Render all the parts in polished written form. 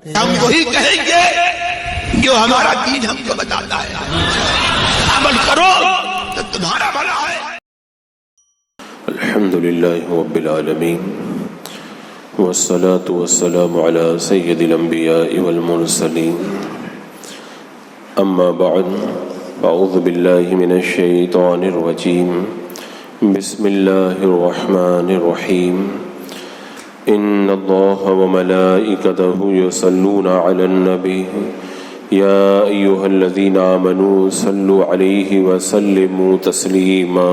ہم وہی کہیں گے جو ہمارا دین ہم کو بتاتا ہے، عمل کرو تو تمہارا بھلا ہے۔ الحمدللہ رب العالمین والصلاة والسلام على سید الانبیاء والمرسلین، اما بعد اعوذ باللہ من الشیطان الرجیم، بسم اللہ الرحمن الرحیم، ان اللہ وملائکتہ یصلون علی النبی یا ایہا الذین آمنوا صلوا علیہ وسلموا تسلیما،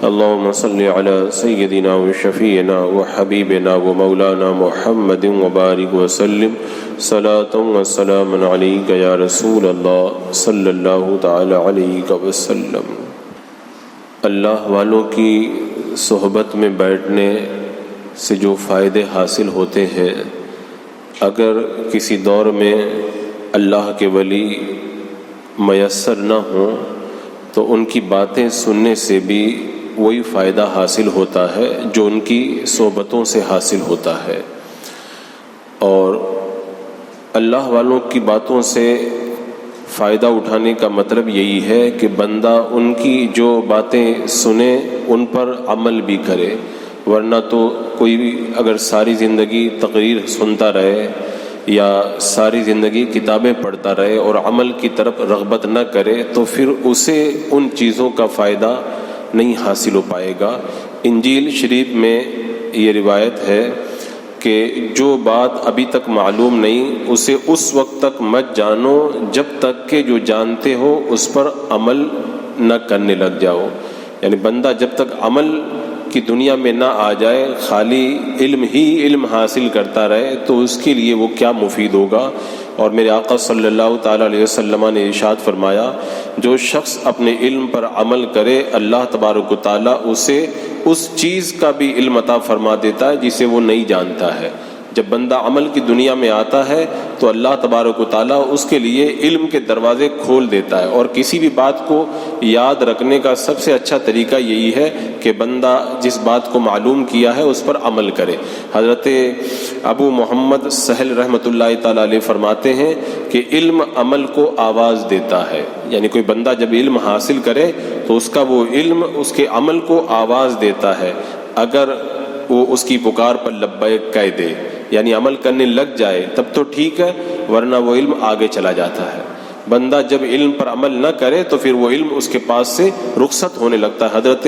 اللهم صل على سيدنا وشفيعنا وحبيبنا ومولانا محمد وبارك وسلم صلاة وسلام عليك يا رسول الله صلی اللہ تعالی علیہ وسلم۔ اللہ والوں کی صحبت میں بیٹھنے سے جو فائدے حاصل ہوتے ہیں، اگر کسی دور میں اللہ کے ولی میسر نہ ہوں تو ان کی باتیں سننے سے بھی وہی فائدہ حاصل ہوتا ہے جو ان کی صحبتوں سے حاصل ہوتا ہے۔ اور اللہ والوں کی باتوں سے فائدہ اٹھانے کا مطلب یہی ہے کہ بندہ ان کی جو باتیں سنے ان پر عمل بھی کرے، ورنہ تو کوئی بھی اگر ساری زندگی تقریر سنتا رہے یا ساری زندگی کتابیں پڑھتا رہے اور عمل کی طرف رغبت نہ کرے تو پھر اسے ان چیزوں کا فائدہ نہیں حاصل ہو پائے گا۔ انجیل شریف میں یہ روایت ہے کہ جو بات ابھی تک معلوم نہیں اسے اس وقت تک مت جانو جب تک کہ جو جانتے ہو اس پر عمل نہ کرنے لگ جاؤ۔ یعنی بندہ جب تک عمل کی دنیا میں نہ آ جائے، خالی علم ہی علم حاصل کرتا رہے تو اس کے لیے وہ کیا مفید ہوگا۔ اور میرے آقا صلی اللہ تعالیٰ علیہ وسلم نے ارشاد فرمایا، جو شخص اپنے علم پر عمل کرے اللہ تبارک و تعالیٰ اسے اس چیز کا بھی علم عطا فرما دیتا ہے جسے وہ نہیں جانتا ہے۔ جب بندہ عمل کی دنیا میں آتا ہے تو اللہ تبارک و تعالیٰ اس کے لیے علم کے دروازے کھول دیتا ہے، اور کسی بھی بات کو یاد رکھنے کا سب سے اچھا طریقہ یہی ہے کہ بندہ جس بات کو معلوم کیا ہے اس پر عمل کرے۔ حضرت ابو محمد سہل رحمۃ اللہ تعالیٰ علیہ فرماتے ہیں کہ علم عمل کو آواز دیتا ہے، یعنی کوئی بندہ جب علم حاصل کرے تو اس کا وہ علم اس کے عمل کو آواز دیتا ہے۔ اگر وہ اس کی پکار پر لبیک کہہ دے یعنی عمل کرنے لگ جائے تب تو ٹھیک ہے، ورنہ وہ علم آگے چلا جاتا ہے۔ بندہ جب علم پر عمل نہ کرے تو پھر وہ علم اس کے پاس سے رخصت ہونے لگتا ہے۔ حضرت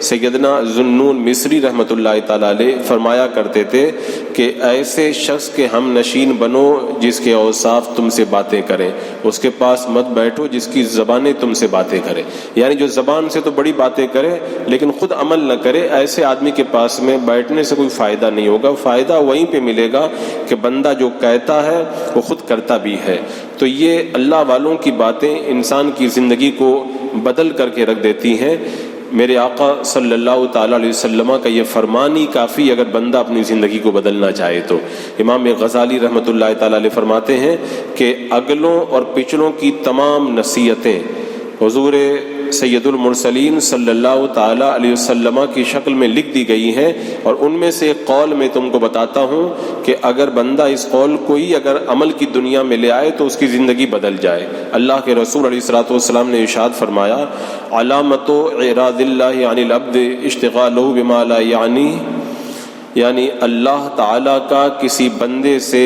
سیدنا ذوالنون مصری رحمۃ اللہ تعالیٰ علیہ فرمایا کرتے تھے کہ ایسے شخص کے ہم نشین بنو جس کے اوصاف تم سے باتیں کریں، اس کے پاس مت بیٹھو جس کی زبانیں تم سے باتیں کریں۔ یعنی جو زبان سے تو بڑی باتیں کرے لیکن خود عمل نہ کرے، ایسے آدمی کے پاس میں بیٹھنے سے کوئی فائدہ نہیں ہوگا۔ فائدہ وہیں پہ ملے گا کہ بندہ جو کہتا ہے وہ خود کرتا بھی ہے۔ تو یہ اللہ والوں کی باتیں انسان کی زندگی کو بدل کر کے رکھ دیتی ہیں۔ میرے آقا صلی اللہ تعالیٰ علیہ وسلم کا یہ فرمان ہی کافی اگر بندہ اپنی زندگی کو بدلنا چاہے تو۔ امام غزالی رحمۃ اللہ تعالیٰ علیہ فرماتے ہیں کہ اگلوں اور پچھلوں کی تمام نصیحتیں حضور سید المرسلین صلی اللہ تعالیٰ علیہ وسلم کی شکل میں لکھ دی گئی ہیں، اور ان میں سے ایک قول میں تم کو بتاتا ہوں کہ اگر بندہ اس قول کو ہی اگر عمل کی دنیا میں لے آئے تو اس کی زندگی بدل جائے۔ اللہ کے رسول علیہ الصلوۃ والسلام نے ارشاد فرمایا، علامت اعراض اللہ عن العبد اشتغالہ بما لا یعنی اللہ تعالیٰ کا کسی بندے سے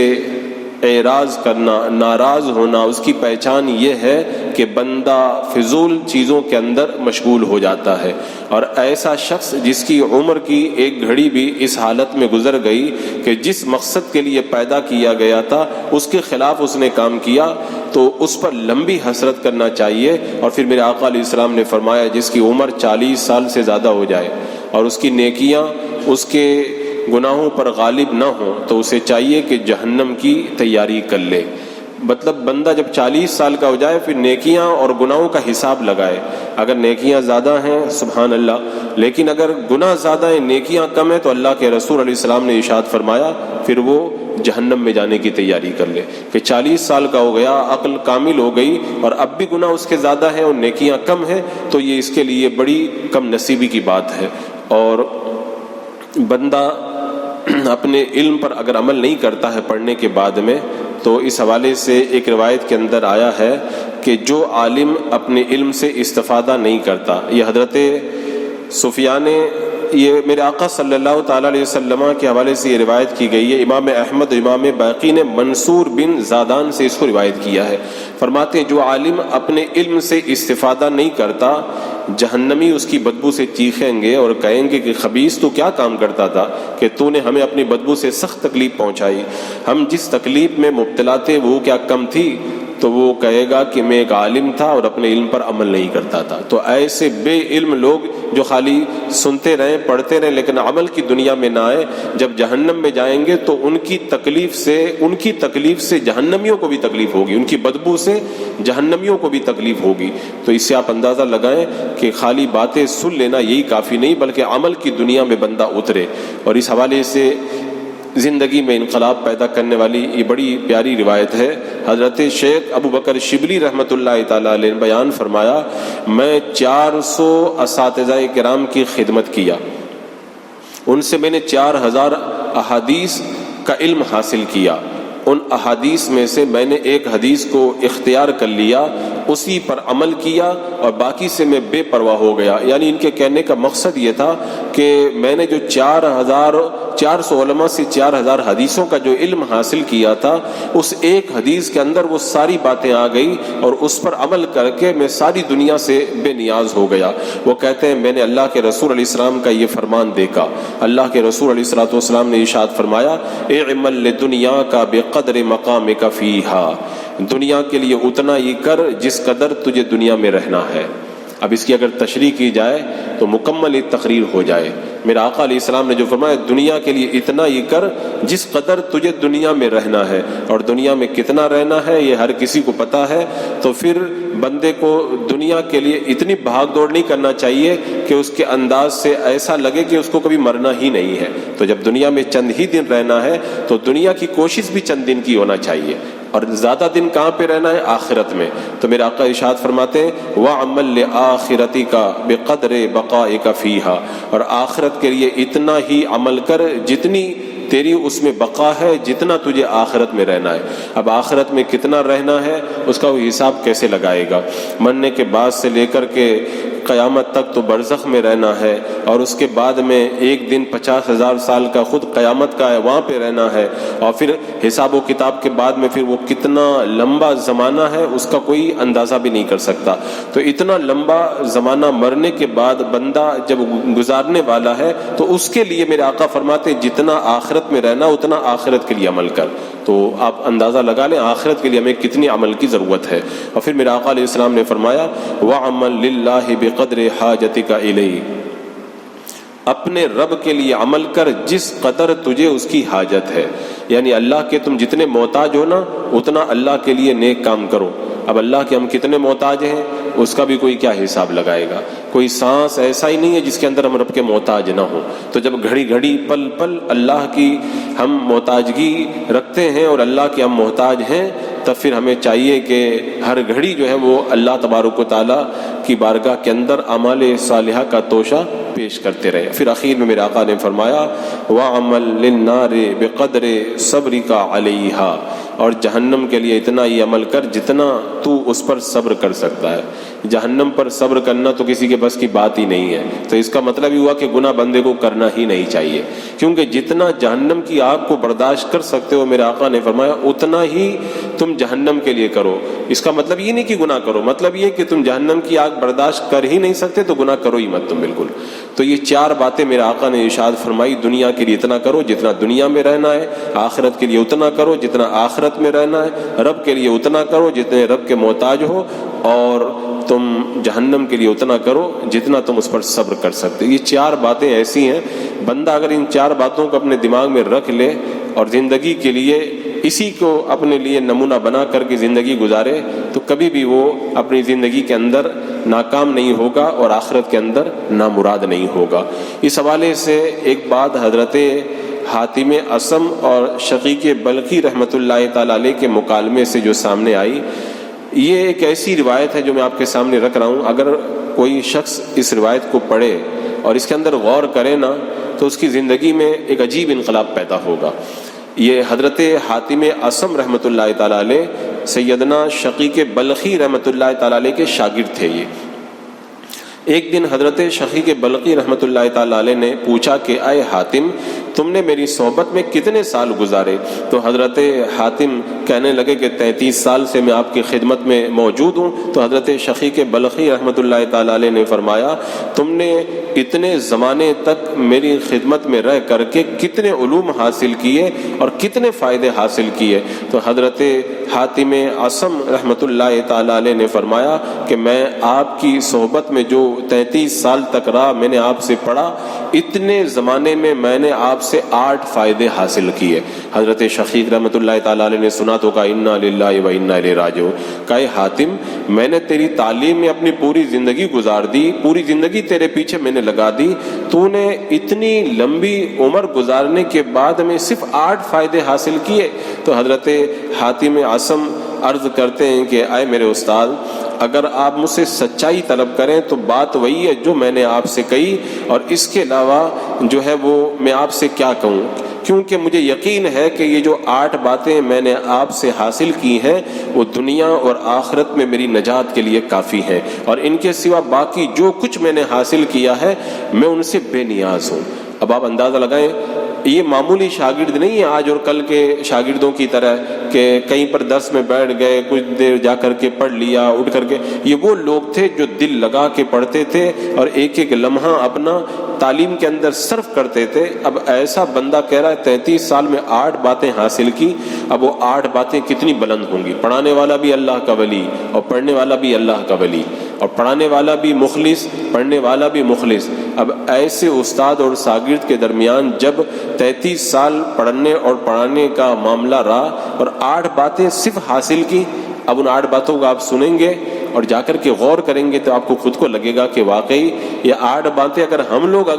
اعراض کرنا، ناراض ہونا، اس کی پہچان یہ ہے کہ بندہ فضول چیزوں کے اندر مشغول ہو جاتا ہے۔ اور ایسا شخص جس کی عمر کی ایک گھڑی بھی اس حالت میں گزر گئی کہ جس مقصد کے لیے پیدا کیا گیا تھا اس کے خلاف اس نے کام کیا تو اس پر لمبی حسرت کرنا چاہیے۔ اور پھر میرے آقا علیہ السلام نے فرمایا، جس کی عمر 40 سال سے زیادہ ہو جائے اور اس کی نیکیاں اس کے گناہوں پر غالب نہ ہوں تو اسے چاہیے کہ جہنم کی تیاری کر لے۔ مطلب بندہ جب 40 سال کا ہو جائے پھر نیکیاں اور گناہوں کا حساب لگائے۔ اگر نیکیاں زیادہ ہیں سبحان اللہ، لیکن اگر گناہ زیادہ ہیں نیکیاں کم ہیں تو اللہ کے رسول علیہ السلام نے ارشاد فرمایا پھر وہ جہنم میں جانے کی تیاری کر لے۔ کہ 40 سال کا ہو گیا، عقل کامل ہو گئی اور اب بھی گناہ اس کے زیادہ ہیں اور نیکیاں کم ہیں تو یہ اس کے لیے بڑی کم نصیبی کی بات ہے۔ اور بندہ اپنے علم پر اگر عمل نہیں کرتا ہے پڑھنے کے بعد میں، تو اس حوالے سے ایک روایت کے اندر آیا ہے کہ جو عالم اپنے علم سے استفادہ نہیں کرتا، یہ حضرت سفیان، یہ میرے آقا صلی اللہ تعالیٰ علیہ وسلم کے حوالے سے یہ روایت کی گئی ہے، امام احمد اور امام باقی نے منصور بن زادان سے اس کو روایت کیا ہے، فرماتے ہیں جو عالم اپنے علم سے استفادہ نہیں کرتا، جہنمی اس کی بدبو سے چیخیں گے اور کہیں گے کہ خبیث تو کیا کام کرتا تھا کہ تو نے ہمیں اپنی بدبو سے سخت تکلیف پہنچائی، ہم جس تکلیف میں مبتلا تھے وہ کیا کم تھی؟ تو وہ کہے گا کہ میں ایک عالم تھا اور اپنے علم پر عمل نہیں کرتا تھا۔ تو ایسے بے علم لوگ جو خالی سنتے رہیں پڑھتے رہیں لیکن عمل کی دنیا میں نہ آئے، جب جہنم میں جائیں گے تو ان کی تکلیف سے جہنمیوں کو بھی تکلیف ہوگی، ان کی بدبو سے جہنمیوں کو بھی تکلیف ہوگی۔ تو اس سے آپ اندازہ لگائیں کہ خالی باتیں سن لینا یہی کافی نہیں، بلکہ عمل کی دنیا میں بندہ اترے۔ اور اس حوالے سے زندگی میں انقلاب پیدا کرنے والی یہ بڑی پیاری روایت ہے۔ حضرت شیخ ابو بکر شبلی رحمۃ اللہ تعالیٰ علیہ نے بیان فرمایا، میں 400 اساتذہ کرام کی خدمت کیا، ان سے میں نے 4000 احادیث کا علم حاصل کیا، ان احادیث میں سے میں نے ایک حدیث کو اختیار کر لیا، اسی پر عمل کیا اور باقی سے میں بے پرواہ ہو گیا۔ یعنی ان کے کہنے کا مقصد یہ تھا کہ میں نے جو 400 علماء سے 4000 حدیثوں کا جو علم حاصل کیا تھا، اس ایک حدیث کے اندر وہ ساری باتیں آ گئی اور اس پر عمل کر کے میں ساری دنیا سے بے نیاز ہو گیا۔ وہ کہتے ہیں میں نے اللہ کے رسول علیہ السلام کا یہ فرمان دیکھا، اللہ کے رسول علیہ السلام نے ارشاد فرمایا، اعمل لدنیا کا بقدر مقامک فیہا، دنیا کے لیے اتنا ہی کر جس قدر تجھے دنیا میں رہنا ہے۔ اب اس کی اگر تشریح کی جائے تو مکمل ایک تقریر ہو جائے۔ میرا آقا علیہ السلام نے جو فرمایا دنیا کے لیے اتنا ہی کر جس قدر تجھے دنیا میں رہنا ہے، اور دنیا میں کتنا رہنا ہے یہ ہر کسی کو پتا ہے۔ تو پھر بندے کو دنیا کے لیے اتنی بھاگ دوڑ نہیں کرنا چاہیے کہ اس کے انداز سے ایسا لگے کہ اس کو کبھی مرنا ہی نہیں ہے۔ تو جب دنیا میں چند ہی دن رہنا ہے تو دنیا کی کوشش بھی چند دن کی ہونا چاہیے، اور زیادہ دن کہاں پہ رہنا ہے؟ آخرت میں۔ تو میرے آقا ارشاد فرماتے ہیں وَعَمَلْ لِآخِرَتِكَ بِقَدْرِ بَقَائِكَ فِيهَا، اور آخرت کے لیے اتنا ہی عمل کر جتنی تیری اس میں بقا ہے، جتنا تجھے آخرت میں رہنا ہے۔ اب آخرت میں کتنا رہنا ہے اس کا وہ حساب کیسے لگائے گا؟ مرنے کے بعد سے لے کر کے قیامت تک تو برزخ میں رہنا ہے، اور اس کے بعد میں ایک دن 50,000 سال کا خود قیامت کا ہے، وہاں پہ رہنا ہے، اور پھر حساب و کتاب کے بعد میں پھر وہ کتنا لمبا زمانہ ہے اس کا کوئی اندازہ بھی نہیں کر سکتا۔ تو اتنا لمبا زمانہ مرنے کے بعد بندہ جب گزارنے والا ہے تو اس کے لیے میرے آقا فرماتے جتنا آخرت میں رہنا اتنا آخرت کے لیے عمل کر۔ تو آپ اندازہ لگا لیں آخرت کے لیے ہمیں کتنی عمل کی ضرورت ہے۔ اور پھر میرے آقا علیہ السلام نے فرمایا وَعَمَلْ لِلَّهِ بِقَدْرِ حَاجَتِكَ إِلَيْهِ، اپنے رب کے لیے عمل کر جس قدر تجھے اس کی حاجت ہے، یعنی اللہ کے تم جتنے محتاج ہو نا اتنا اللہ کے لیے نیک کام کرو۔ اب اللہ کے ہم کتنے محتاج ہیں اس کا بھی کوئی کیا حساب لگائے گا؟ کوئی سانس ایسا ہی نہیں ہے جس کے اندر ہم رب کے محتاج نہ ہوں۔ تو جب گھڑی گھڑی پل پل اللہ کی ہم محتاجگی رکھتے ہیں اور اللہ کے ہم محتاج ہیں، تب پھر ہمیں چاہیے کہ ہر گھڑی جو ہے وہ اللہ تبارک و تعالیٰ کی بارگاہ کے اندر اعمال صالحہ کا توشہ پیش کرتے رہے۔ پھر اخیر میں میرے آقا نے فرمایا وَعَمَلْ لِلنَّارِ بِقَدْرِ صَبْرِكَ عَلَيْهَا، اور جہنم کے لیے اتنا ہی عمل کر جتنا تو اس پر صبر کر سکتا ہے۔ جہنم پر صبر کرنا تو کسی کے بس کی بات ہی نہیں ہے۔ تو اس کا مطلب یہ ہوا کہ گناہ بندے کو کرنا ہی نہیں چاہیے، کیونکہ جتنا جہنم کی آگ کو برداشت کر سکتے ہو میرے آقا نے فرمایا اتنا ہی تم جہنم کے لیے کرو۔ اس کا مطلب یہ نہیں کہ گناہ کرو، مطلب یہ کہ تم جہنم کی آگ برداشت کر ہی نہیں سکتے تو گناہ کرو ہی مت تم بالکل۔ تو یہ 4 باتیں میرے آقا نے ارشاد فرمائی، دنیا کے لیے اتنا کرو جتنا دنیا میں رہنا ہے، آخرت کے لیے اتنا کرو جتنا آخرت میں رہنا ہے، رب کے لیے اتنا کرو جتنے رب کے محتاج ہو، اور تم جہنم کے لیے اتنا کرو جتنا تم اس پر صبر کر سکتے۔ یہ 4 باتیں ایسی ہیں، بندہ اگر ان 4 باتوں کو اپنے دماغ میں رکھ لے اور زندگی کے لیے اسی کو اپنے لیے نمونہ بنا کر کے زندگی گزارے تو کبھی بھی وہ اپنی زندگی کے اندر ناکام نہیں ہوگا اور آخرت کے اندر نامراد نہیں ہوگا۔ اس حوالے سے ایک بات حضرت حاتم اصم اور شقیق بلخی رحمۃ اللہ تعالیٰ علیہ کے مکالمے سے جو سامنے آئی، یہ ایک ایسی روایت ہے جو میں آپ کے سامنے رکھ رہا ہوں۔ اگر کوئی شخص اس روایت کو پڑھے اور اس کے اندر غور کرے نا تو اس کی زندگی میں ایک عجیب انقلاب پیدا ہوگا۔ یہ حضرت حاتم اصم رحمۃ اللہ تعالیٰ علیہ سیدنا شقیق بلخی رحمۃ اللہ تعالیٰ علیہ کے شاگرد تھے۔ یہ ایک دن حضرت شقیق بلخی رحمۃ اللہ تعالیٰ علیہ نے پوچھا کہ اے حاتم، تم نے میری صحبت میں کتنے سال گزارے؟ تو حضرت حاتم کہنے لگے کہ 33 سال سے میں آپ کی خدمت میں موجود ہوں۔ تو حضرت شقیق بلخی رحمۃ اللہ تعالیٰ علیہ نے فرمایا، تم نے اتنے زمانے تک میری خدمت میں رہ کر کے کتنے علوم حاصل کیے اور کتنے فائدے حاصل کیے؟ تو حضرت حاتم اصم رحمۃ اللہ تعالیٰ علیہ نے فرمایا کہ میں آپ کی صحبت میں جو 33 سال تک رہا، میں نے آپ سے پڑھا، اتنے زمانے میں میں نے آپ سے 8 فائدے حاصل کیے۔ حضرت شقیق رحمۃ اللہ تعالیٰ علیہ نے سنا تو کہا انا للہ و انا الیہ راجعون، کہا حاتم میں نے تیری تعلیم میں اپنی پوری زندگی گزار دی، پوری زندگی تیرے پیچھے میں نے لگا دی، تو نے اتنی لمبی عمر گزارنے کے بعد میں صرف 8 فائدے حاصل کیے؟ تو حضرت حاتم اصم عرض کرتے ہیں کہ اے میرے استاد، اگر آپ مجھ سے سچائی طلب کریں تو بات وہی ہے جو میں نے آپ سے کہی، اور اس کے علاوہ جو ہے وہ میں آپ سے کیا کہوں، کیونکہ مجھے یقین ہے کہ یہ جو 8 باتیں میں نے آپ سے حاصل کی ہیں وہ دنیا اور آخرت میں میری نجات کے لیے کافی ہیں، اور ان کے سوا باقی جو کچھ میں نے حاصل کیا ہے میں ان سے بے نیاز ہوں۔ اب آپ اندازہ لگائیں، یہ معمولی شاگرد نہیں ہے آج اور کل کے شاگردوں کی طرح کہ کہیں پر درس میں بیٹھ گئے، کچھ دیر جا کر کے پڑھ لیا، اٹھ کر کے۔ یہ وہ لوگ تھے جو دل لگا کے پڑھتے تھے اور ایک ایک لمحہ اپنا تعلیم کے اندر صرف کرتے تھے۔ اب ایسا بندہ کہہ رہا ہے 33 سال میں 8 باتیں حاصل کی، اب وہ 8 باتیں کتنی بلند ہوں گی۔ پڑھانے والا بھی اللہ کا ولی اور پڑھنے والا بھی اللہ کا ولی، اور پڑھانے والا بھی مخلص، پڑھنے والا بھی مخلص۔ اب ایسے استاد اور شاگرد کے درمیان جب 33 سال پڑھنے اور پڑھانے کا معاملہ رہا اور 8 باتیں صرف حاصل کی، اب ان 8 باتوں کو آپ سنیں گے اور جا کر کے غور کریں گے تو آپ کو خود کو لگے گا کہ واقعی یہ 8 باتیں اگر ہم لوگ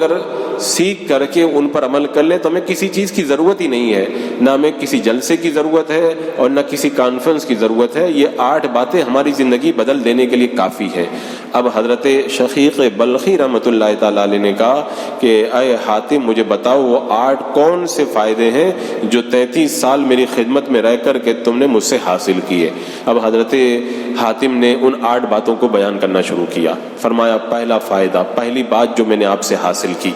سیکھ کر کے ان پر عمل کر لیں تو ہمیں کسی چیز کی ضرورت ہی نہیں ہے، نہ ہمیں کسی جلسے کی ضرورت ہے اور نہ کسی کانفرنس کی ضرورت ہے۔ یہ 8 باتیں ہماری زندگی بدل دینے کے لیے کافی ہے۔ اب حضرت شقیق بلخی رحمۃ اللہ تعالیٰ علیہ نے کہا کہ اے حاتم مجھے بتاؤ وہ 8 کون سے فائدے ہیں جو 33 سال میری خدمت میں رہ کر کے تم نے مجھ سے حاصل کیے۔ اب حضرت حاتم نے ان 8 باتوں کو بیان کرنا شروع کیا۔ فرمایا پہلا فائدہ، پہلی بات جو میں نے آپ سے حاصل کی،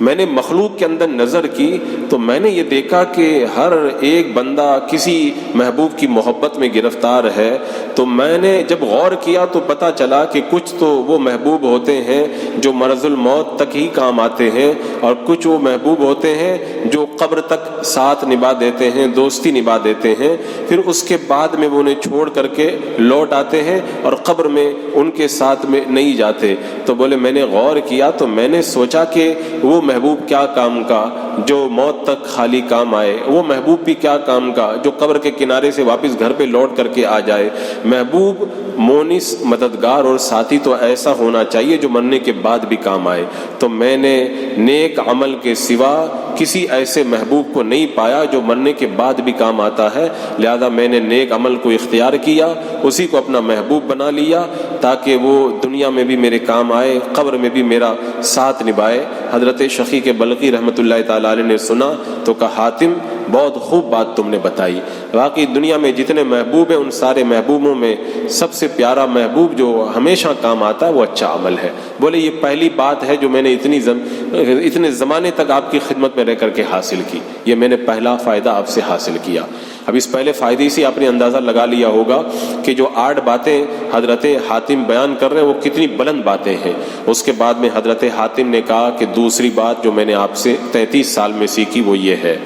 میں نے مخلوق کے اندر نظر کی تو میں نے یہ دیکھا کہ ہر ایک بندہ کسی محبوب کی محبت میں گرفتار ہے۔ تو میں نے جب غور کیا تو پتہ چلا کہ کچھ تو وہ محبوب ہوتے ہیں جو مرض الموت تک ہی کام آتے ہیں، اور کچھ وہ محبوب ہوتے ہیں جو قبر تک ساتھ نبھا دیتے ہیں، دوستی نبھا دیتے ہیں، پھر اس کے بعد میں وہ انہیں چھوڑ کر کے لوٹ آتے ہیں اور قبر میں ان کے ساتھ میں نہیں جاتے۔ تو بولے میں نے غور کیا تو میں نے سوچا کہ وہ محبوب کیا کام کا جو موت تک خالی کام آئے، وہ محبوب بھی کیا کام کا جو قبر کے کنارے سے واپس گھر پہ لوٹ کر کے آ جائے۔ محبوب مونس، مددگار اور ساتھی تو ایسا ہونا چاہیے جو مرنے کے بعد بھی کام آئے۔ تو میں نے نیک عمل کے سوا کسی ایسے محبوب کو نہیں پایا جو مرنے کے بعد بھی کام آتا ہے، لہذا میں نے نیک عمل کو اختیار کیا، اسی کو اپنا محبوب بنا لیا تاکہ وہ دنیا میں بھی میرے کام آئے، قبر میں بھی میرا ساتھ نبھائے۔ حضرت شقیق بلخی رحمۃ اللہ تعالیٰ علیہ نے سنا تو کہا حاتم بہت خوب بات تم نے بتائی، واقعی دنیا میں جتنے محبوب ہیں ان سارے محبوبوں میں سب سے پیارا محبوب جو ہمیشہ کام آتا ہے وہ اچھا عمل ہے۔ بولے یہ پہلی بات ہے جو میں نے اتنے زمانے تک آپ کی خدمت میں رہ کر کے حاصل کی، یہ میں نے پہلا فائدہ آپ سے حاصل کیا۔ اب اس پہلے فائدے سے آپ نے اندازہ لگا لیا ہوگا کہ جو 8 باتیں حضرت حاتم بیان کر رہے ہیں وہ کتنی بلند باتیں ہیں۔ اس کے بعد میں حضرت حاتم نے کہا کہ دوسری بات جو میں نے آپ سے 33 سال میں سیکھی وہ یہ ہے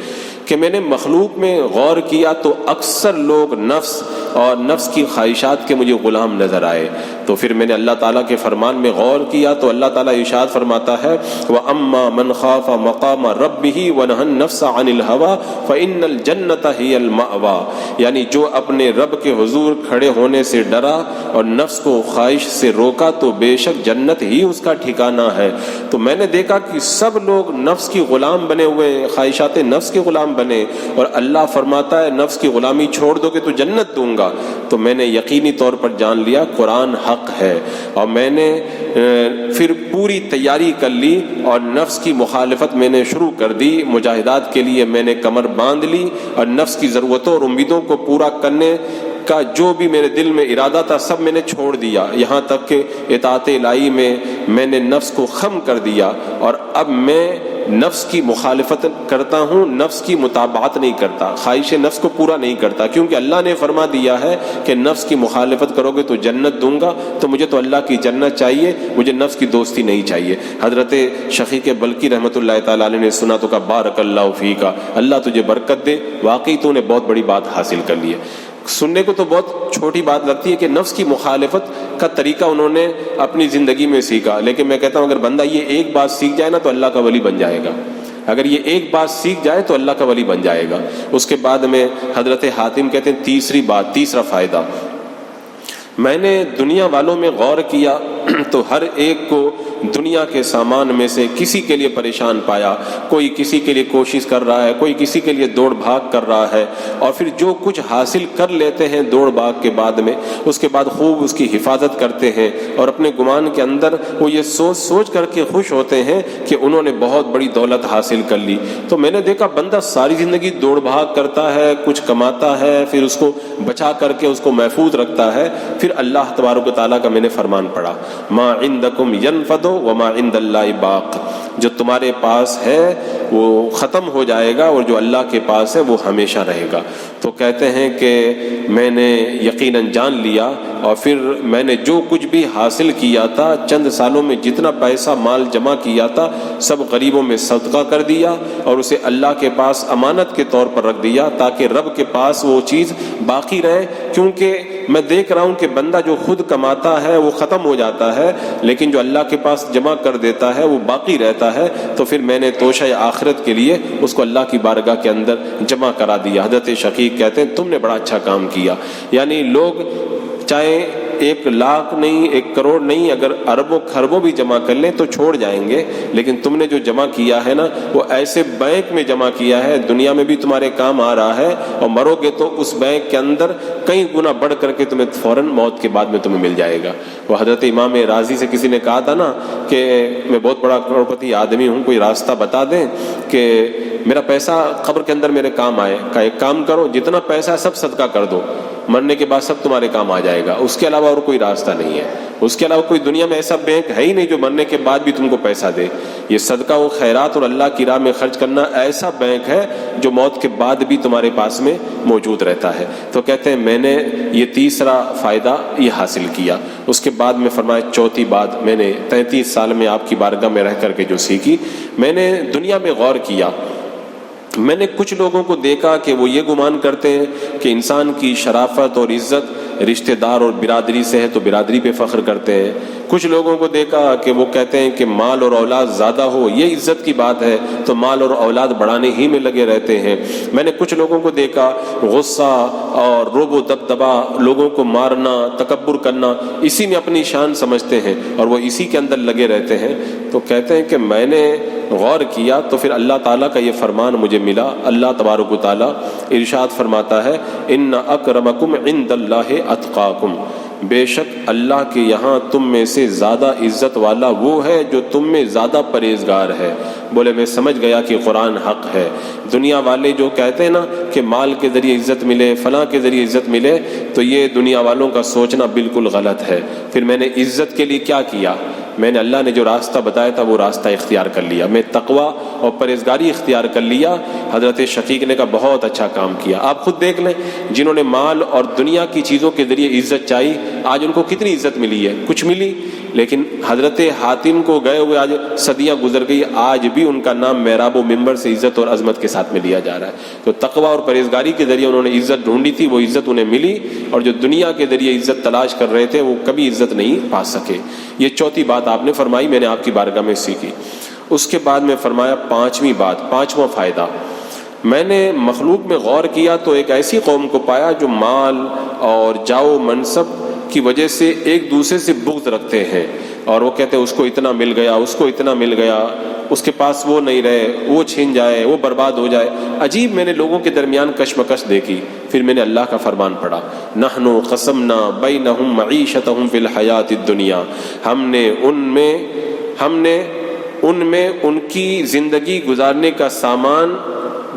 کہ میں نے مخلوق میں غور کیا تو اکثر لوگ نفس اور نفس کی خواہشات کے مجھے غلام نظر آئے۔ تو پھر میں نے اللہ تعالیٰ کے فرمان میں غور کیا تو اللہ تعالیٰ ارشاد فرماتا ہے وَأَمَّا مَنْ خَافَ مَقَامَ رَبِّهِ وَنَهَى النَّفْسَ عَنِ الْهَوَىٰ فَإِنَّ الْجَنَّةَ هِيَ الْمَأْوَىٰ، یعنی جو اپنے رب کے حضور کھڑے ہونے سے ڈرا اور نفس کو خواہش سے روکا تو بے شک جنت ہی اس کا ٹھکانہ ہے۔ تو میں نے دیکھا کہ سب لوگ نفس کی غلام بنے ہوئے ہیں، خواہشات نفس کے غلام بنے، اور اللہ فرماتا ہے نفس کی غلامی چھوڑ دو گے تو جنت دوں گا۔ تو میں نے یقینی طور پر جان لیا قرآن حق حق ہے. اور میں نے پھر پوری تیاری کر لی اور نفس کی مخالفت میں نے شروع کر دی. مجاہدات کے لیے میں نے کمر باندھ لی اور نفس کی ضرورتوں اور امیدوں کو پورا کرنے کا جو بھی میرے دل میں ارادہ تھا سب میں نے چھوڑ دیا. یہاں تک کہ اطاعت الہی میں نے نفس کو خم کر دیا اور اب میں نفس کی مخالفت کرتا ہوں, نفس کی مطابعت نہیں کرتا, خواہش نفس کو پورا نہیں کرتا, کیونکہ اللہ نے فرما دیا ہے کہ نفس کی مخالفت کرو گے تو جنت دوں گا. تو مجھے تو اللہ کی جنت چاہیے, مجھے نفس کی دوستی نہیں چاہیے. حضرت شقیق بلخی رحمۃ اللہ تعالیٰ علیہ نے سنا تو کہا بارک اللہ فیک, اللہ تجھے برکت دے, واقعی تو نے بہت بڑی بات حاصل کر لی ہے. سننے کو تو بہت چھوٹی بات لگتی ہے کہ نفس کی مخالفت کا طریقہ انہوں نے اپنی زندگی میں سیکھا, لیکن میں کہتا ہوں اگر بندہ یہ ایک بات سیکھ جائے نا تو اللہ کا ولی بن جائے گا. اگر یہ ایک بات سیکھ جائے تو اللہ کا ولی بن جائے گا. اس کے بعد میں حضرت حاتم کہتے ہیں تیسرا فائدہ, میں نے دنیا والوں میں غور کیا تو ہر ایک کو دنیا کے سامان میں سے کسی کے لیے پریشان پایا. کوئی کسی کے لیے کوشش کر رہا ہے, کوئی کسی کے لیے دوڑ بھاگ کر رہا ہے, اور پھر جو کچھ حاصل کر لیتے ہیں دوڑ بھاگ کے بعد میں, اس کے بعد خوب اس کی حفاظت کرتے ہیں اور اپنے گمان کے اندر وہ یہ سوچ کر کے خوش ہوتے ہیں کہ انہوں نے بہت بڑی دولت حاصل کر لی. تو میں نے دیکھا بندہ ساری زندگی دوڑ بھاگ کرتا ہے, کچھ کماتا ہے, پھر اس کو بچا کر کے اس کو محفوظ رکھتا ہے. پھر اللہ تبارک و تعالیٰ کا میں نے فرمان پڑھا, ما عندکم ینفد وما عند اللہ باق, جو تمہارے پاس ہے وہ ختم ہو جائے گا اور جو اللہ کے پاس ہے وہ ہمیشہ رہے گا. تو کہتے ہیں کہ میں نے یقیناً جان لیا اور پھر میں نے جو کچھ بھی حاصل کیا تھا, چند سالوں میں جتنا پیسہ مال جمع کیا تھا سب غریبوں میں صدقہ کر دیا اور اسے اللہ کے پاس امانت کے طور پر رکھ دیا تاکہ رب کے پاس وہ چیز باقی رہے. کیونکہ میں دیکھ رہا ہوں کہ بندہ جو خود کماتا ہے وہ ختم ہو جاتا ہے, لیکن جو اللہ کے پاس جمع کر دیتا ہے وہ باقی رہتا ہے. تو پھر میں نے توشہ آخرت کے لیے اس کو اللہ کی بارگاہ کے اندر جمع کرا دیا. حضرت شقیق کہتے ہیں تم نے بڑا اچھا کام کیا. یعنی لوگ چاہے 1 لاکھ نہیں 1 کروڑ نہیں, اگر اربوں خربوں بھی جمع کر لیں تو چھوڑ جائیں گے, لیکن تم نے جو جمع کیا ہے نا وہ ایسے بینک میں جمع کیا ہے, دنیا میں بھی تمہارے کام آ رہا ہے, اور مرو گے تو اس بینک کے اندر کئی گنا بڑھ کر کے تمہیں فوراً موت کے بعد میں تمہیں مل جائے گا. وہ حضرت امام راضی سے کسی نے کہا تھا نا کہ میں بہت بڑا کروڑپتی آدمی ہوں, کوئی راستہ بتا دیں کہ میرا پیسہ قبر کے اندر میرے کام آئے. کہا ایک کام کرو, جتنا پیسہ ہے سب صدقہ کر دو, مرنے کے بعد سب تمہارے کام آ جائے گا. اس کے علاوہ اور کوئی راستہ نہیں ہے, اس کے علاوہ کوئی دنیا میں ایسا بینک ہے ہی نہیں جو مرنے کے بعد بھی تم کو پیسہ دے. یہ صدقہ و خیرات اور اللہ کی راہ میں خرچ کرنا ایسا بینک ہے جو موت کے بعد بھی تمہارے پاس میں موجود رہتا ہے. تو کہتے ہیں میں نے یہ تیسرا فائدہ یہ حاصل کیا. اس کے بعد میں فرمایا چوتھی بات میں نے 33 سال میں آپ کی بارگاہ میں رہ کر کے جو سیکھی, میں نے دنیا میں غور کیا. میں نے کچھ لوگوں کو دیکھا کہ وہ یہ گمان کرتے ہیں کہ انسان کی شرافت اور عزت رشتہ دار اور برادری سے ہے تو برادری پہ فخر کرتے ہیں. کچھ لوگوں کو دیکھا کہ وہ کہتے ہیں کہ مال اور اولاد زیادہ ہو یہ عزت کی بات ہے تو مال اور اولاد بڑھانے ہی میں لگے رہتے ہیں. میں نے کچھ لوگوں کو دیکھا غصہ اور روب و دبدبا, لوگوں کو مارنا, تکبر کرنا, اسی میں اپنی شان سمجھتے ہیں اور وہ اسی کے اندر لگے رہتے ہیں. تو کہتے ہیں کہ میں نے غور کیا تو پھر اللہ تعالیٰ کا یہ فرمان مجھے ملا. اللہ تبارک و تعالیٰ ارشاد فرماتا ہے ان اکرمکم عند اللہ اتقاکم, بے شک اللہ کے یہاں تم میں سے زیادہ عزت والا وہ ہے جو تم میں زیادہ پرہیزگار ہے. بولے میں سمجھ گیا کہ قرآن حق ہے. دنیا والے جو کہتے ہیں نا کہ مال کے ذریعے عزت ملے, فلاں کے ذریعے عزت ملے, تو یہ دنیا والوں کا سوچنا بالکل غلط ہے. پھر میں نے عزت کے لیے کیا کیا, میں نے اللہ نے جو راستہ بتایا تھا وہ راستہ اختیار کر لیا. میں تقویٰ اور پرہیزگاری اختیار کر لیا. حضرت شقیق نے کہا بہت اچھا کام کیا. آپ خود دیکھ لیں, جنہوں نے مال اور دنیا کی چیزوں کے ذریعے عزت چاہی آج ان کو کتنی عزت ملی ہے, کچھ ملی. لیکن حضرت حاتم کو گئے ہوئے آج صدیاں گزر گئی, آج بھی ان کا نام محراب و منبر سے عزت اور عظمت کے ساتھ میں لیا جا رہا ہے. تو تقویٰ اور پرہیزگاری کے ذریعے انہوں نے عزت ڈھونڈی تھی, وہ عزت انہیں ملی, اور جو دنیا کے ذریعے عزت تلاش کر رہے تھے وہ کبھی عزت نہیں پا سکے. یہ چوتھی بات آپ نے فرمائی, میں نے آپ کی بارگاہ میں سیکھی. اس کے بعد میں فرمایا پانچویں بات, پانچواں فائدہ, میں نے مخلوق میں غور کیا تو ایک ایسی قوم کو پایا جو مال اور جاؤ منصب کی وجہ سے ایک دوسرے سے بغض رکھتے ہیں, اور وہ کہتے ہیں اس کو اتنا مل گیا, اس کو اتنا مل گیا, اس کے پاس وہ نہیں رہے، وہ چھین جائے، وہ برباد ہو جائے۔ عجیب میں نے لوگوں کے درمیان کشمکش دیکھی۔ پھر میں نے اللہ کا فرمان پڑھا، نحنو قسمنا بینہم معیشتہم فی الحیات الدنیا، ہم نے ان میں ان کی زندگی گزارنے کا سامان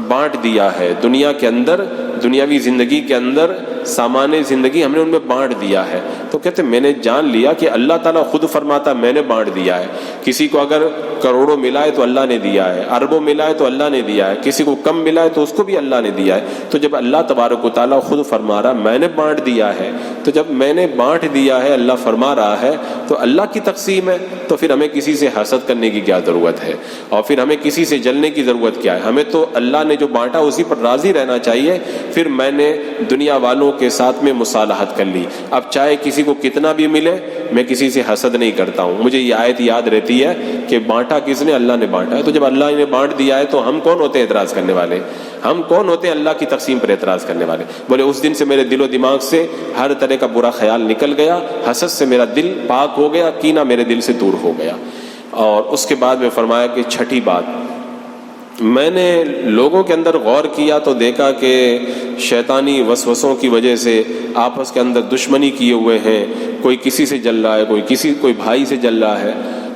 بانٹ دیا ہے۔ دنیا کے اندر، دنیاوی زندگی کے اندر سامان زندگی ہم نے ان میں بانٹ دیا ہے۔ تو کہتے میں نے جان لیا کہ اللہ تعالیٰ خود فرماتا میں نے بانٹ دیا ہے۔ کسی کو اگر کروڑوں ملا ہے تو اللہ نے دیا ہے، اربوں ملا ہے تو اللہ نے دیا ہے، کسی کو کم ملا ہے تو اس کو بھی اللہ نے دیا ہے۔ تو جب اللہ تبارک و تعالیٰ خود فرما رہا میں نے بانٹ دیا ہے، تو جب میں نے بانٹ دیا ہے، اللہ فرما رہا ہے، تو اللہ کی تقسیم ہے، تو پھر ہمیں کسی سے حسد کرنے کی کیا ضرورت ہے، اور پھر ہمیں کسی سے جلنے کی ضرورت کیا ہے؟ ہمیں تو اللہ نے جو بانٹا اسی پر راضی رہنا چاہیے۔ پھر میں نے دنیا والوں کے ساتھ میں مصالحت کر لی۔ اب چاہے کسی کو کتنا بھی ملے، میں کسی سے حسد نہیں کرتا ہوں۔ مجھے یہ آیت یاد رہتی ہے کہ بانٹا کس نے؟ اللہ نے بانٹا ہے۔ تو جب اللہ نے بانٹ دیا ہے تو ہم کون ہوتے ہیں اعتراض کرنے والے؟ ہم کون ہوتے ہیں اللہ کی تقسیم پر اعتراض کرنے والے؟ بولے اس دن سے میرے دل و دماغ سے ہر طرح کا برا خیال نکل گیا، حسد سے میرا دل پاک ہو گیا، کینہ میرے دل سے دور ہو گیا۔ اور اس کے بعد میں فرمایا کہ چھٹی بات، میں نے لوگوں کے اندر غور کیا تو دیکھا کہ شیطانی وسوسوں کی وجہ سے آپس کے اندر دشمنی کیے ہوئے ہیں۔ کوئی کسی سے جل رہا ہے، کوئی بھائی سے جل رہا ہے،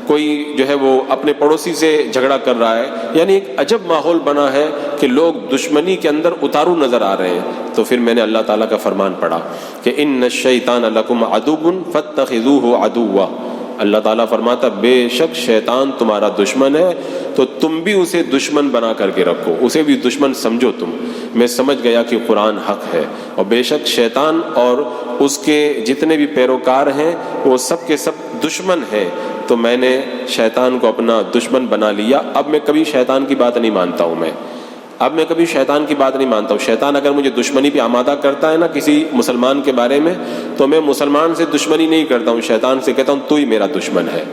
کوئی جو ہے وہ اپنے پڑوسی سے جھگڑا کر رہا ہے۔ یعنی ایک عجب ماحول بنا ہے کہ لوگ دشمنی کے اندر اتارو نظر آ رہے ہیں۔ تو پھر میں نے اللہ تعالیٰ کا فرمان پڑھا کہ ان الشیطان لکم عدو فاتخذوہ عدوا۔ اللہ تعالیٰ فرماتا بے شک شیطان تمہارا دشمن ہے، تو تم بھی اسے دشمن بنا کر کے رکھو، اسے بھی دشمن سمجھو تم۔ میں سمجھ گیا کہ قرآن حق ہے، اور بے شک شیطان اور اس کے جتنے بھی پیروکار ہیں وہ سب کے سب دشمن ہیں۔ تو میں نے شیطان کو اپنا دشمن بنا لیا۔ اب میں کبھی شیطان کی بات نہیں مانتا ہوں، اب میں کبھی شیطان کی بات نہیں مانتا ہوں۔ شیطان اگر مجھے دشمنی پہ آمادہ کرتا ہے نا کسی مسلمان کے بارے میں، تو میں مسلمان سے دشمنی نہیں کرتا ہوں، شیطان سے کہتا ہوں تو ہی میرا دشمن ہے۔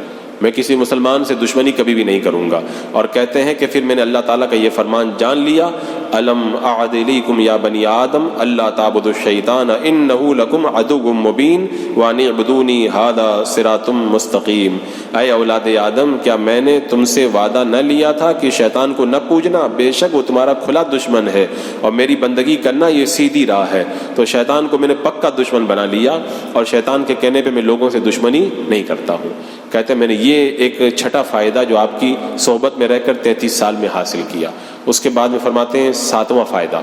میں کسی مسلمان سے دشمنی کبھی بھی نہیں کروں گا۔ اور کہتے ہیں کہ پھر میں نے اللہ تعالیٰ کا یہ فرمان جان لیا، الم اعد الیکم یا بنی آدم اللہ تعبدوا الشیطان انہ لکم عدو مبین وان اعبدونی ھذا صراط مستقیم۔ اے اولاد آدم، کیا میں نے تم سے وعدہ نہ لیا تھا کہ شیطان کو نہ پوجنا؟ بے شک وہ تمہارا کھلا دشمن ہے، اور میری بندگی کرنا یہ سیدھی راہ ہے۔ تو شیطان کو میں نے پکا دشمن بنا لیا، اور شیطان کے کہنے پہ میں لوگوں سے دشمنی نہیں کرتا ہوں۔ کہتے ہیں میں نے یہ ایک چھٹا فائدہ جو آپ کی صحبت میں رہ کر 33 سال میں حاصل کیا۔ اس کے بعد میں فرماتے ہیں 7واں فائدہ،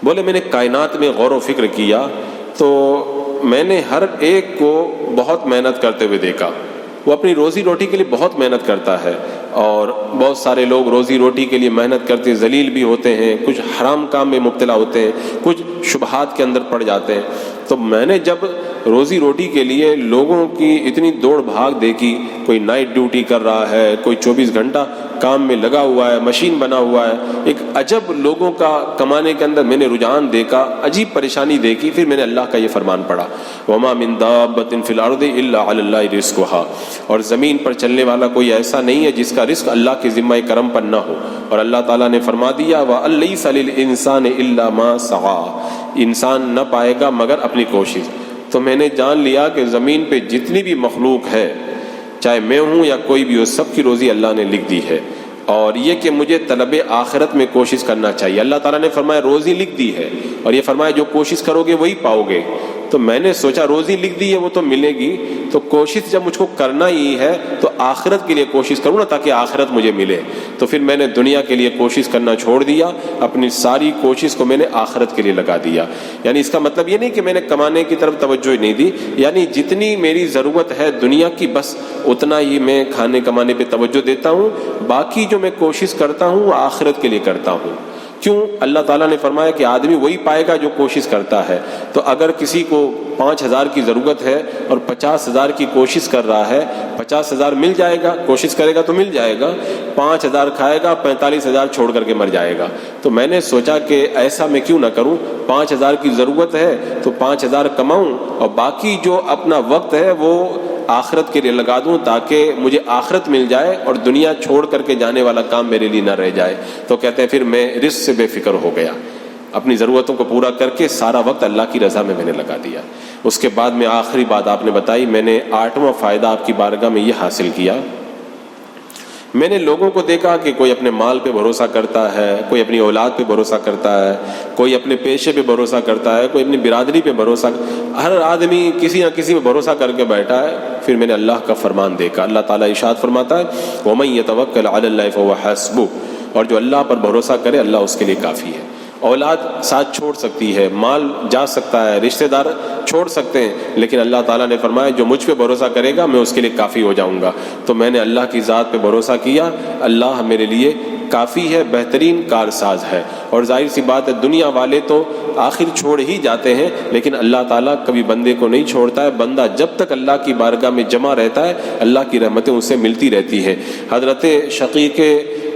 بولے میں نے کائنات میں غور و فکر کیا تو میں نے ہر ایک کو بہت محنت کرتے ہوئے دیکھا۔ وہ اپنی روزی روٹی کے لیے بہت محنت کرتا ہے، اور بہت سارے لوگ روزی روٹی کے لیے محنت کرتے ذلیل بھی ہوتے ہیں، کچھ حرام کام میں مبتلا ہوتے ہیں، کچھ شبہات کے اندر پڑ جاتے ہیں۔ تو میں نے جب روزی روٹی کے لیے لوگوں کی اتنی دوڑ بھاگ دیکھی، کوئی نائٹ ڈیوٹی کر رہا ہے، کوئی 24 گھنٹہ کام میں لگا ہوا ہے، مشین بنا ہوا ہے، ایک عجب لوگوں کا کمانے کے اندر میں نے رجحان دیکھا، عجیب پریشانی دیکھی۔ پھر میں نے اللہ کا یہ فرمان پڑھا، وما من دابۃ فی الارض الا علی اللہ رزقها، اور زمین پر چلنے والا کوئی ایسا نہیں ہے جس کا رزق اللہ کے ذمہ کرم پر نہ ہو۔ اور اللہ تعالیٰ نے فرما دیا وَأَن لَيْسَ لِلْإِنسَانِ إِلَّا مَا سَعَىٰ، انسان نہ پائے گا مگر اپنی کوشش۔ تو میں نے جان لیا کہ زمین پہ جتنی بھی مخلوق ہے، چاہے میں ہوں یا کوئی بھی ہو، سب کی روزی اللہ نے لکھ دی ہے، اور یہ کہ مجھے طلب آخرت میں کوشش کرنا چاہیے۔ اللہ تعالیٰ نے فرمایا روزی لکھ دی ہے، اور یہ فرمایا جو کوشش کرو گے وہی پاؤ گے۔ تو میں نے سوچا روزی لکھ دی ہے وہ تو ملے گی، تو کوشش جب مجھ کو کرنا ہی ہے تو آخرت کے لیے کوشش کروں نا، تاکہ آخرت مجھے ملے۔ تو پھر میں نے دنیا کے لیے کوشش کرنا چھوڑ دیا، اپنی ساری کوشش کو میں نے آخرت کے لیے لگا دیا۔ یعنی اس کا مطلب یہ نہیں کہ میں نے کمانے کی طرف توجہ نہیں دی، یعنی جتنی میری ضرورت ہے دنیا کی بس اتنا ہی میں کھانے کمانے پہ توجہ دیتا ہوں، باقی جو میں کوشش کرتا ہوں وہ آخرت کے لیے کرتا ہوں۔ کیوں؟ اللہ تعالیٰ نے فرمایا کہ آدمی وہی پائے گا جو کوشش کرتا ہے۔ تو اگر کسی کو 5,000 کی ضرورت ہے اور 50,000 کی کوشش کر رہا ہے، 50,000 مل جائے گا، کوشش کرے گا تو مل جائے گا، 5,000 کھائے گا، 45,000 چھوڑ کر کے مر جائے گا۔ تو میں نے سوچا کہ ایسا میں کیوں نہ کروں، 5,000 کی ضرورت ہے تو 5,000 کماؤں، اور باقی جو اپنا وقت ہے وہ آخرت کے لیے لگا دوں، تاکہ مجھے آخرت مل جائے اور دنیا چھوڑ کر کے جانے والا کام میرے لیے نہ رہ جائے۔ تو کہتے ہیں پھر میں رزق سے بے فکر ہو گیا، اپنی ضرورتوں کو پورا کر کے سارا وقت اللہ کی رضا میں نے لگا دیا۔ اس کے بعد میں آخری بات آپ نے بتائی، میں نے 8واں فائدہ آپ کی بارگاہ میں یہ حاصل کیا، میں نے لوگوں کو دیکھا کہ کوئی اپنے مال پہ بھروسہ کرتا ہے، کوئی اپنی اولاد پہ بھروسہ کرتا ہے، کوئی اپنے پیشے پہ بھروسہ کرتا ہے، کوئی اپنی برادری پہ بھروسہ، ہر آدمی کسی نہ کسی پہ بھروسہ کر کے بیٹھا ہے۔ پھر میں نے اللہ کا فرمان دیکھا، اللہ تعالیٰ ارشاد فرماتا ہے وَمَن يَتَوَكَّلْ عَلَى اللَّهِ فَهُوَ حَسْبُهُ، اور جو اللہ پر بھروسہ کرے اللہ اس کے لیے کافی ہے۔ اولاد ساتھ چھوڑ سکتی ہے، مال جا سکتا ہے، رشتہ دار چھوڑ سکتے ہیں، لیکن اللہ تعالیٰ نے فرمایا جو مجھ پہ بھروسہ کرے گا میں اس کے لیے کافی ہو جاؤں گا۔ تو میں نے اللہ کی ذات پہ بھروسہ کیا، اللہ میرے لیے کافی ہے، بہترین کارساز ہے۔ اور ظاہر سی بات ہے دنیا والے تو آخر چھوڑ ہی جاتے ہیں، لیکن اللہ تعالیٰ کبھی بندے کو نہیں چھوڑتا ہے۔ بندہ جب تک اللہ کی بارگاہ میں جمع رہتا ہے اللہ کی رحمتیں اسے ملتی رہتی ہیں۔ حضرت شقیق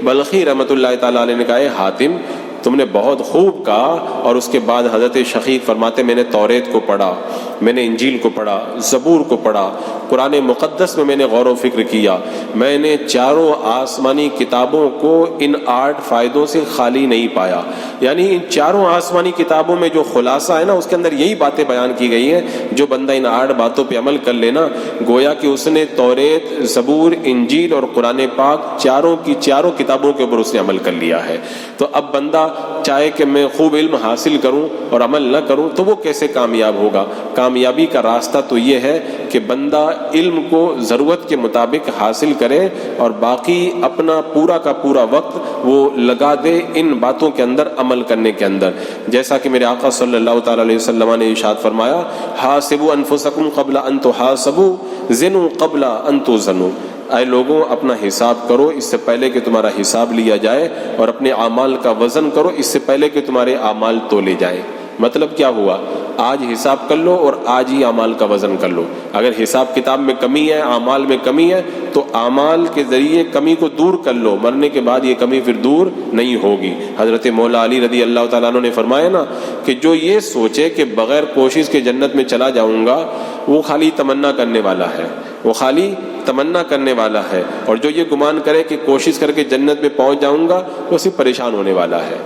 بلخی رحمۃ اللہ تعالیٰ علیہ نے کہا ہے حاتم تم نے بہت خوب کہا، اور اس کے بعد حضرت شقیق فرماتے میں نے توریت کو پڑھا، میں نے انجیل کو پڑھا، زبور کو پڑھا، قرآن مقدس میں نے غور و فکر کیا، میں نے چاروں آسمانی کتابوں کو ان 8 فائدوں سے خالی نہیں پایا۔ یعنی ان چاروں آسمانی کتابوں میں جو خلاصہ ہے نا اس کے اندر یہی باتیں بیان کی گئی ہیں، جو بندہ ان 8 باتوں پہ عمل کر لینا گویا کہ اس نے توریت، زبور، انجیل اور قرآن پاک چاروں کی چاروں کتابوں کے اوپر اس نے عمل کر لیا ہے۔ تو اب بندہ چاہے کہ میں خوب علم حاصل کروں اور عمل نہ کروں تو وہ کیسے کامیاب ہوگا؟ کامیابی کا راستہ تو یہ ہے کہ بندہ علم کو ضرورت کے مطابق حاصل کرے اور باقی اپنا پورا کا پورا وقت وہ لگا دے ان باتوں کے اندر عمل کرنے کے اندر۔ جیسا کہ میرے آقا صلی اللہ تعالی علیہ وسلم نے ارشاد فرمایا حاسبوا انفسکم قبل ان تحاسبوا زنوا قبل ان تزنوا، اے لوگوں اپنا حساب کرو اس سے پہلے کہ تمہارا حساب لیا جائے، اور اپنے اعمال کا وزن کرو اس سے پہلے کہ تمہارے اعمال تولے جائیں۔ مطلب کیا ہوا؟ آج حساب کر لو اور آج ہی اعمال کا وزن کر لو۔ اگر حساب کتاب میں کمی ہے، اعمال میں کمی ہے، تو اعمال کے ذریعے کمی کو دور کر لو، مرنے کے بعد یہ کمی پھر دور نہیں ہوگی۔ حضرت مولا علی رضی اللہ تعالیٰ عنہ نے فرمایا نا کہ جو یہ سوچے کہ بغیر کوشش کے جنت میں چلا جاؤں گا وہ خالی تمنا کرنے والا ہے، وہ خالی تمنا کرنے والا ہے، اور جو یہ گمان کرے کہ کوشش کر کے جنت میں پہنچ جاؤں گا وہ صرف پریشان ہونے والا ہے۔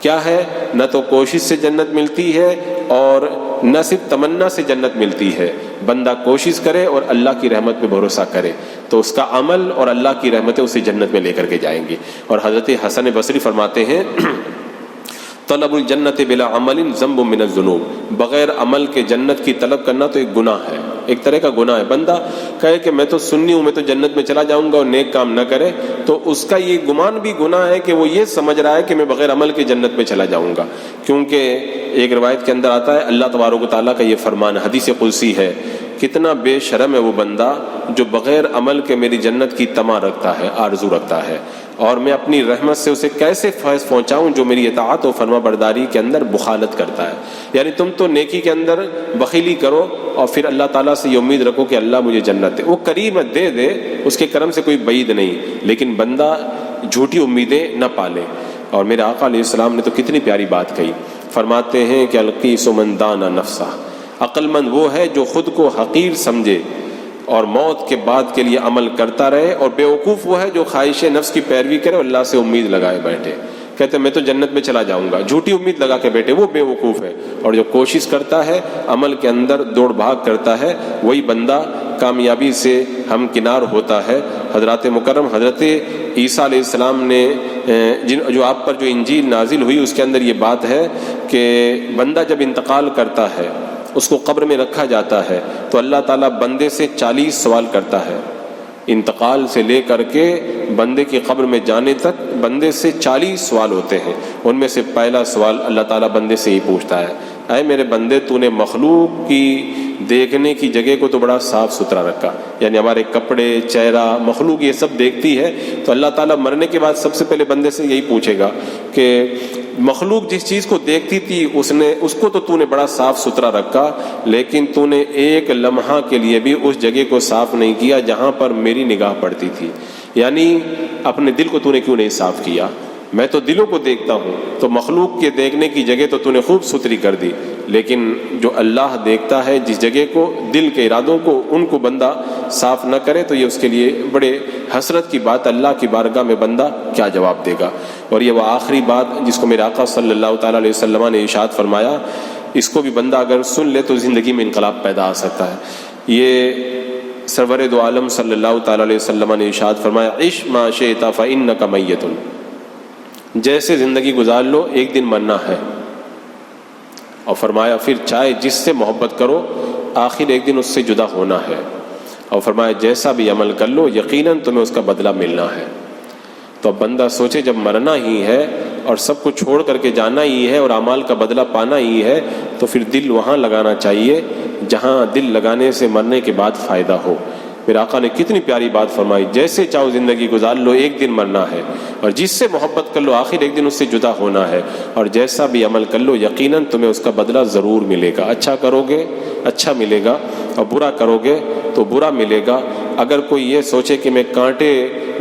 کیا ہے؟ نہ تو کوشش سے جنت ملتی ہے اور نہ صرف تمنا سے جنت ملتی ہے۔ بندہ کوشش کرے اور اللہ کی رحمت پہ بھروسہ کرے تو اس کا عمل اور اللہ کی رحمتیں اسے جنت میں لے کر کے جائیں گی۔ اور حضرت حسن بصری فرماتے ہیں طلب الجنت بلا عمل ذنب من الذنوب، بغیر عمل کے جنت کی طلب کرنا تو ایک گناہ ہے، ایک طرح کا گناہ ہے۔ بندہ کہے کہ میں تو سنی ہوں، میں تو جنت میں چلا جاؤں گا، اور نیک کام نہ کرے تو اس کا یہ گمان بھی گناہ ہے کہ وہ یہ سمجھ رہا ہے کہ میں بغیر عمل کے جنت میں چلا جاؤں گا۔ کیونکہ ایک روایت کے اندر آتا ہے اللہ تبارک و تعالیٰ کا یہ فرمان حدیث قدسی ہے، کتنا بے شرم ہے وہ بندہ جو بغیر عمل کے میری جنت کی طمع رکھتا ہے، آرزو رکھتا ہے، اور میں اپنی رحمت سے اسے کیسے فیض پہنچاؤں جو میری اطاعت و فرما برداری کے اندر بخالت کرتا ہے۔ یعنی تم تو نیکی کے اندر بخیلی کرو اور پھر اللہ تعالیٰ سے یہ امید رکھو کہ اللہ مجھے جنت دے، وہ قریب دے دے، اس کے کرم سے کوئی بعید نہیں، لیکن بندہ جھوٹی امیدیں نہ پالے۔ اور میرے آقا علیہ السلام نے تو کتنی پیاری بات کہی، فرماتے ہیں کہ القیس من دان نفسہ، عقل مند وہ ہے جو خود کو حقیر سمجھے اور موت کے بعد کے لیے عمل کرتا رہے، اور بیوقوف وہ ہے جو خواہش نفس کی پیروی کرے اور اللہ سے امید لگائے بیٹھے، کہتے ہیں میں تو جنت میں چلا جاؤں گا، جھوٹی امید لگا کے بیٹھے، وہ بیوقوف ہے۔ اور جو کوشش کرتا ہے، عمل کے اندر دوڑ بھاگ کرتا ہے، وہی بندہ کامیابی سے ہمکنار ہوتا ہے۔ حضرات مکرم حضرت عیسیٰ علیہ السلام نے جو آپ پر جو انجیل نازل ہوئی اس کے اندر یہ بات ہے کہ بندہ جب انتقال کرتا ہے، اس کو قبر میں رکھا جاتا ہے تو اللہ تعالیٰ بندے سے 40 سوال کرتا ہے، انتقال سے لے کر کے بندے کی قبر میں جانے تک بندے سے 40 سوال ہوتے ہیں۔ ان میں سے پہلا سوال اللہ تعالیٰ بندے سے ہی پوچھتا ہے، اے میرے بندے تو نے مخلوق کی دیکھنے کی جگہ کو تو بڑا صاف ستھرا رکھا، یعنی ہمارے کپڑے، چہرہ، مخلوق یہ سب دیکھتی ہے، تو اللہ تعالیٰ مرنے کے بعد سب سے پہلے بندے سے یہی پوچھے گا کہ مخلوق جس چیز کو دیکھتی تھی اس کو تو نے بڑا صاف ستھرا رکھا، لیکن تو نے ایک لمحہ کے لیے بھی اس جگہ کو صاف نہیں کیا جہاں پر میری نگاہ پڑتی تھی، یعنی اپنے دل کو تو نے کیوں نہیں صاف کیا؟ میں تو دلوں کو دیکھتا ہوں، تو مخلوق کے دیکھنے کی جگہ تو نے خوب ستھری کر دی، لیکن جو اللہ دیکھتا ہے جس جگہ کو، دل کے ارادوں کو، ان کو بندہ صاف نہ کرے تو یہ اس کے لیے بڑے حسرت کی بات، اللہ کی بارگاہ میں بندہ کیا جواب دے گا۔ اور یہ وہ آخری بات جس کو میرے آقا صلی اللہ تعالیٰ علیہ وسلم نے ارشاد فرمایا، اس کو بھی بندہ اگر سن لے تو زندگی میں انقلاب پیدا آ سکتا ہے۔ یہ سرور دو عالم صلی اللہ تعالیٰ علیہ وسلم نے ارشاد فرمایا عش ما شئت فإنک میت، جیسے زندگی گزار لو ایک دن مرنا ہے، اور فرمایا پھر چاہے جس سے محبت کرو آخر ایک دن اس سے جدا ہونا ہے، اور فرمایا جیسا بھی عمل کر لو یقیناً تمہیں اس کا بدلہ ملنا ہے۔ تو اب بندہ سوچے جب مرنا ہی ہے اور سب کچھ چھوڑ کر کے جانا ہی ہے اور اعمال کا بدلہ پانا ہی ہے، تو پھر دل وہاں لگانا چاہیے جہاں دل لگانے سے مرنے کے بعد فائدہ ہو۔ میرے آقا نے کتنی پیاری بات فرمائی، جیسے چاہو زندگی گزار لو ایک دن مرنا ہے، اور جس سے محبت کر لو آخر ایک دن اس سے جدا ہونا ہے، اور جیسا بھی عمل کر لو یقیناً تمہیں اس کا بدلہ ضرور ملے گا۔ اچھا کرو گے اچھا ملے گا، اور برا کرو گے تو برا ملے گا۔ اگر کوئی یہ سوچے کہ میں کانٹے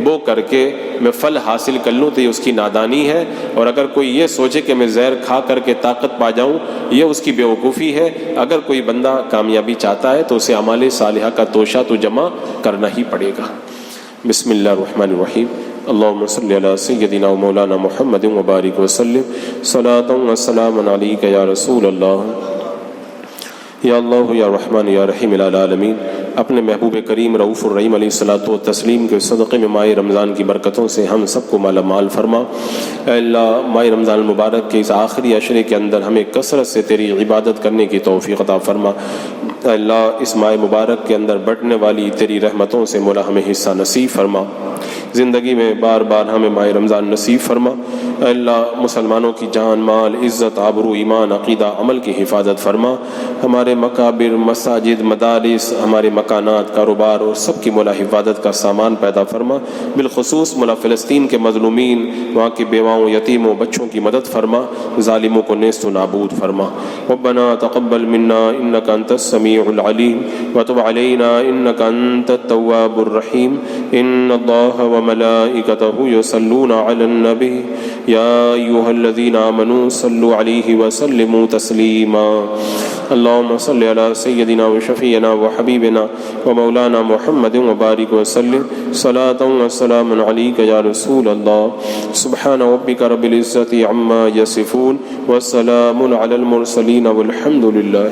بو کر کے میں پھل حاصل کر لوں تو یہ اس کی نادانی ہے، اور اگر کوئی یہ سوچے کہ میں زہر کھا کر کے طاقت پا جاؤں یہ اس کی بیوقوفی ہے۔ اگر کوئی بندہ کامیابی چاہتا ہے تو اسے اعمال صالحہ کا توشہ تو جمع کرنا ہی پڑے گا۔ بسم اللہ الرحمن الرحیم، اللہم صلی علی سیدنا و مولانا محمد وبارک وسلم، صلاۃ و سلام علیک یا رسول اللہ، یا اللہ یا رحمان یا رحیم العالمین۔ اپنے محبوب کریم رؤوف الرحیم علیہ الصلوۃ والتسلیم کے صدقے میں ماہ رمضان کی برکتوں سے ہم سب کو مالا مال فرما۔ اے اللہ ماہ رمضان المبارک کے اس آخری عشرے کے اندر ہمیں کثرت سے تیری عبادت کرنے کی توفیق عطا فرما۔ اے اللہ اس ماہ مبارک کے اندر بڑھنے والی تیری رحمتوں سے مولا ہمیں حصہ نصیب فرما، زندگی میں بار بار ہمیں ماہ رمضان نصیب فرما۔ اے اللہ مسلمانوں کی جان مال عزت آبرو ایمان عقیدہ عمل کی حفاظت فرما، ہمارے مقابر مساجد مدارس ہمارے مکانات کاروبار اور سب کی مولا حفاظت کا سامان پیدا فرما، بالخصوص مولا فلسطین کے مظلومین وہاں کی بیواؤں یتیموں بچوں کی مدد فرما، ظالموں کو نیست و نابود فرما۔ ربنا تقبل منا انک انت السمیع العلیم وتب علینا انک انت التواب الرحیم۔ ان اللہ وملائکتہ یصلون علی النبی یا ایھا الذین آمنوا صلوا علیہ وسلموا تسلیما۔ اللہم صل علی سیدنا وشفیعنا وحبیبنا ومولانا محمد وبارک وسلم، صلاۃ وسلام علیک یا رسول اللہ۔ سبحان ربک رب العزۃ عما یصفون وسلام علی المرسلین والحمد للہ۔